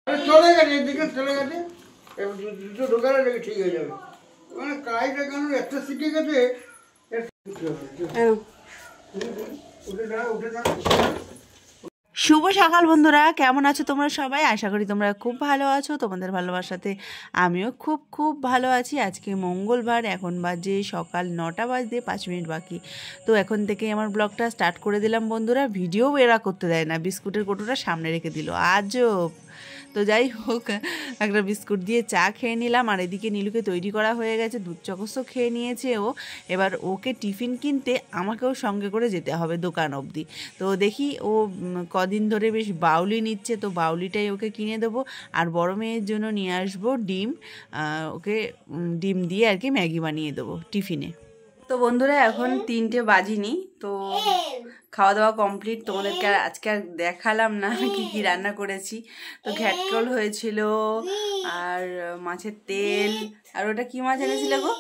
চলে গেছে, এদিকে চলে গেছে, দুটো ঢোকালে ঠিক হয়ে যাবে। মানে কাজটা কেন একটা শিখে গেছে। শুভ সকাল বন্ধুরা, কেমন আছো তোমরা সবাই? আশা করি তোমরা খুব ভালো আছো। তোমাদের ভালোবাসাতে আমিও খুব খুব ভালো আছি। আজকে মঙ্গলবার, এখন বাজে সকাল 9টা বাজতে 5 মিনিট বাকি। তো এখন থেকে আমার ব্লগটা স্টার্ট করে দিলাম বন্ধুরা। ভিডিও এরা করতে দেয় না, বিস্কুটের কৌটোটা সামনে রেখে দিল, আজব। তো যাই হোক, একটা বিস্কুট দিয়ে চা খেয়ে নিলাম। আর এদিকে নীলুকে তৈরি করা হয়ে গেছে, দুধ চকসও খেয়ে নিয়েছে ও। এবার ওকে টিফিন কিনতে আমাকেও সঙ্গে করে যেতে হবে দোকান অবধি। তো দেখি ও কদিন ধরে বেশ বাউলি নিচ্ছে, তো বাউলিটাই ওকে কিনে দেবো। আর বড় মেয়ের জন্য নিয়ে আসবো ডিম, ওকে ডিম দিয়ে আর কি ম্যাগি বানিয়ে দেবো টিফিনে। তো বন্ধুরা এখন 3টে বাজিনি, তো খাওয়া দাওয়া কমপ্লিট। তোমাদেরকে আজকে আর দেখালাম না কি কি রান্না করেছি। তো ঘ্যাটকল হয়েছিল, আর মাছের তেল, আর ওটা কি মাছ এনেছিলে গো?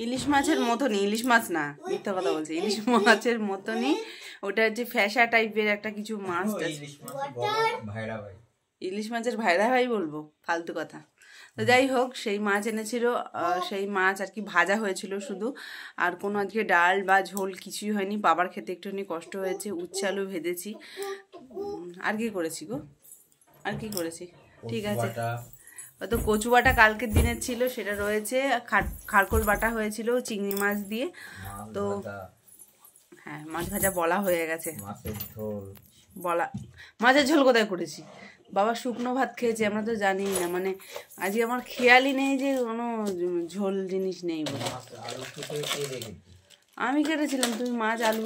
ইলিশ মাছের মতনই, ইলিশ মাছ না, মিথ্যা কথা বলছি, ইলিশ মাছের মতনই। ওটা হচ্ছে ফ্যাসা টাইপের একটা কিছু মাছ। ইলিশ মাছের ভাইরা ভাই বলবো, ফালতু কথা। তো যাই হোক, সেই মাছ এনেছিল, সেই মাছ আর কি ভাজা হয়েছিল শুধু, আর কোনো আজকে ডাল বা ঝোল কিছুই হয়নি। বাবার খেতে একটুখানি কষ্ট হয়েছে। উচ্ছে আলু ভেজেছি। আর কি করেছি গো, আর কি করেছি? ঠিক আছে, তো কচু বাটা কালকের দিনের ছিল, সেটা রয়েছে। খারকোল বাটা হয়েছিল চিংড়ি মাছ দিয়ে। তো হ্যাঁ, মাছ ভাজা বলা হয়ে গেছে। বলা মাছের ঝোল কোথায় করেছি? বাবা শুকনো ভাত খেয়েছে, আমরা তো জানি না। মানে আজকে আমার খেয়ালই নেই যে কোনো ঝোল জিনিস নেই বলে। আমি কেটেছিলাম, তুমি মাছ আলু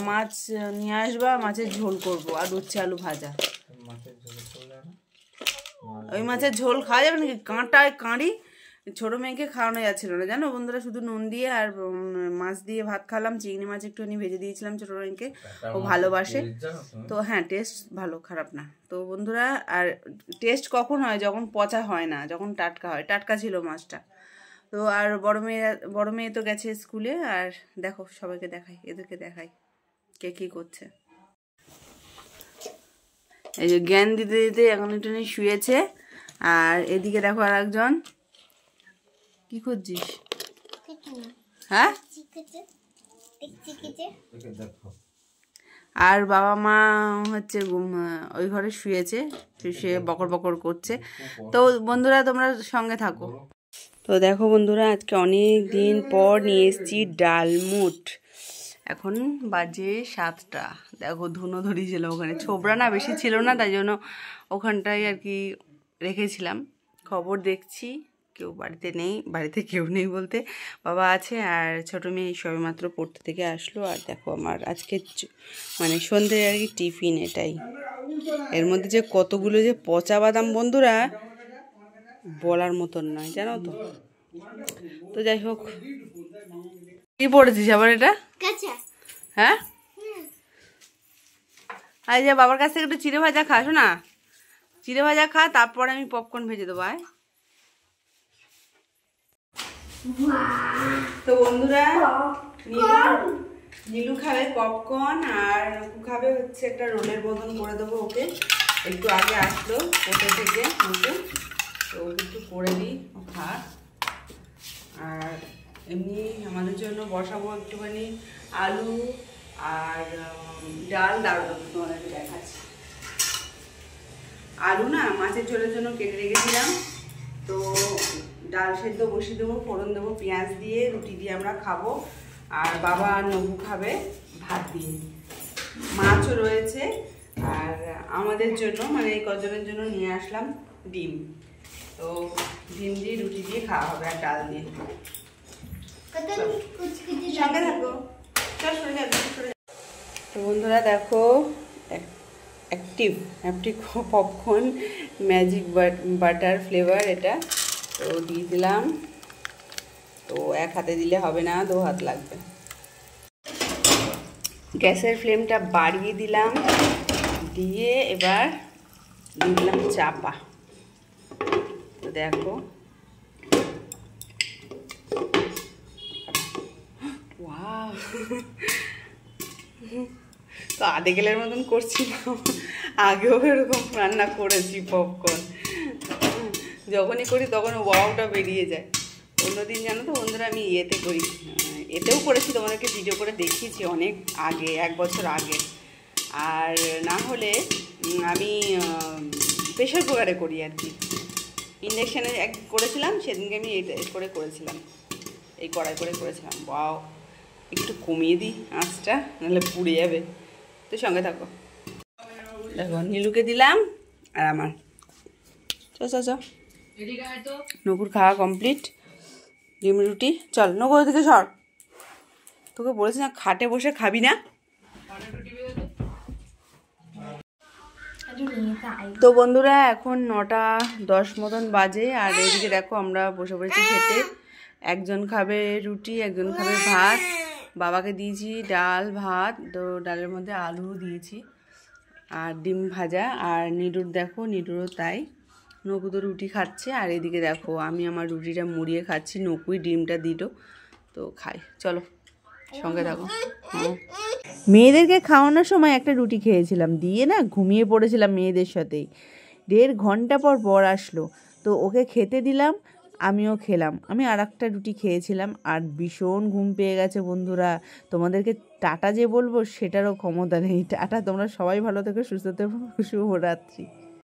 মাছ নিয়ে আসবা, মাছের ঝোল করবো, আর উচ্ছে আলু ভাজা। ওই মাছের ঝোল খাওয়া যাবে নাকি? কাঁটায় কাঁড়ি, ছোটো মেয়েকে খাওয়ানো যাচ্ছিল না জানো বন্ধুরা। শুধু নুন দিয়ে আর মাছ দিয়ে ভাত খালাম। চিংড়ি মাছ একটুখানি ভেজে দিয়েছিলাম ছোটো মেয়েকে, ও ভালোবাসে। তো হ্যাঁ, টেস্ট ভালো, খারাপ না। তো বন্ধুরা, আর টেস্ট কখন হয়? যখন পচা হয় না, যখন টাটকা হয়। টাটকা ছিল মাছটা। তো আর বড় মেয়ে তো গেছে স্কুলে। আর দেখো, সবাইকে দেখাই, এদেরকে দেখাই কে কী করছে। এই যে জ্ঞান দিতে দিতে এখন একটু শুয়েছে। আর এদিকে দেখো আর একজন, কি করছিস? হ্যাঁ, আর বাবা মা হচ্ছে ওই ঘরে শুয়েছে, শুয়ে বকর বকর করছে। তো বন্ধুরা, তোমরা সঙ্গে থাকো। তো দেখো বন্ধুরা, আজকে অনেক দিন পর নিয়ে এসেছি ডালমুট। এখন বাজে 7টা। দেখো ধুনো ধরিয়েছিল ওখানে, ছোবরা না বেশি ছিল না, তাই জন্য ওখানটায় আর কি রেখেছিলাম। খবর দেখছি, কেউ বাড়িতে নেই। বাড়িতে কেউ নেই বলতে বাবা আছে, আর ছোটো মেয়ে সবে মাত্র পড়তে থেকে আসলো। আর দেখো আমার আজকে মানে সন্ধ্যে আর কি টিফিন এটাই। এর মধ্যে যে কতগুলো যে পচা বাদাম বন্ধুরা, বলার মতন নয়, জানো তো। তো যাই হোক, কি পড়েছিস আবার এটা? হ্যাঁ, আর যে বাবার কাছ থেকে একটু চিড়ে ভাজা খা, শোনা, চিড়ে ভাজা খা, তারপরে আমি পপকর্ন ভেজে দেবো। আয়। তো বন্ধুরা, নীলু খাবে পপকর্ন, আর নকু খাবে হচ্ছে একটা রোলের মতন করে দেবো ওকে। একটু আগে আসলো কোথা থেকে নকু, তো ওকে একটু করে দিই, ও খা। আর এমনি আমাদের জন্য বসাবো একটুখানি আলু আর ডাল। দাঁড়ানো তোমাদেরকে দেখাচ্ছি। আলু না মাছের ঝোলের জন্য কেটে রেখেছিলাম, তো ডাল সেদ্ধ বসিয়ে দেবো, ফোড়ন দেবো পেঁয়াজ দিয়ে, রুটি দিয়ে আমরা খাবো। আর বাবা আর নবু খাবে ভাত দিয়ে। মাছও রয়েছে, আর আমাদের জন্য মানে এই কজনের জন্য নিয়ে আসলাম ডিম। তো ডিম দিয়ে রুটি দিয়ে খাওয়া হবে, আর ডাল দিয়ে। সঙ্গে থাকো, চল সরে যাবে। তো বন্ধুরা দেখো, active popcorn magic butter flavour এটা। তো দিয়ে দিলাম। তো এক হাতে দিলে হবে না, 2 হাত লাগবে। গ্যাসের ফ্লেমটা বাড়িয়ে দিলাম, দিয়ে এবার দিয়ে দিলাম চাপা। তো দেখো, ওয়াও, তো আধে গেলের মতন করছি না, আগেও এরকম রান্না করেছি পপকর্ন, যখনই করি তখন ওয়াওটা বেরিয়ে যায়। অন্যদিন জানো তো বন্ধুরা আমি ইয়েতে করি, এতেও করেছি, তোমাদেরকে ভিডিও করে দেখিয়েছি অনেক আগে, 1 বছর আগে। আর না হলে আমি প্রেশার কুকারে করি আর কি। ইন্ডাকশানে এক করেছিলাম, সেদিনকে আমি এটা করে করেছিলাম, এই কড়াই করে করেছিলাম। বাও, একটু কমিয়ে দিই আঁচটা, নাহলে পুড়ে যাবে। তো সঙ্গে থাকো। দেখো নীলুকে দিলাম আর আমার চ নকুর খাওয়া কমপ্লিট। ডিম রুটি, চল নকুর দিকে সর, তোকে বলেছি না খাটে বসে খাবি না। তো বন্ধুরা এখন 9:10 মতন বাজে, আর এইদিকে দেখো আমরা বসে পড়েছি খেতে। একজন খাবে রুটি, একজন খাবে ভাত। বাবাকে দিয়েছি ডাল ভাত, তো ডালের মধ্যে আলু দিয়েছি আর ডিম ভাজা। আর নিডুর দেখো, নিডুরও তাই। নকু তো রুটি খাচ্ছে, আর এদিকে দেখো আমি আমার রুটিটা মুড়িয়ে খাচ্ছি, নকুই ডিমটা দিল, তো খাই। চলো সঙ্গে থাকো। মেয়েদেরকে খাওয়ানোর সময় একটা রুটি খেয়েছিলাম, দিয়ে না ঘুমিয়ে পড়েছিলাম মেয়েদের সাথেই। 1.5 ঘন্টা পর আসলো, তো ওকে খেতে দিলাম, আমিও খেলাম। আমি আর একটা রুটি খেয়েছিলাম, আর ভীষণ ঘুম পেয়ে গেছে বন্ধুরা। তোমাদেরকে টাটা যে বলবো সেটারও ক্ষমতা নেই। টাটা, তোমরা সবাই ভালো থেকো, সুস্থ থেকো, শুভরাত্রি।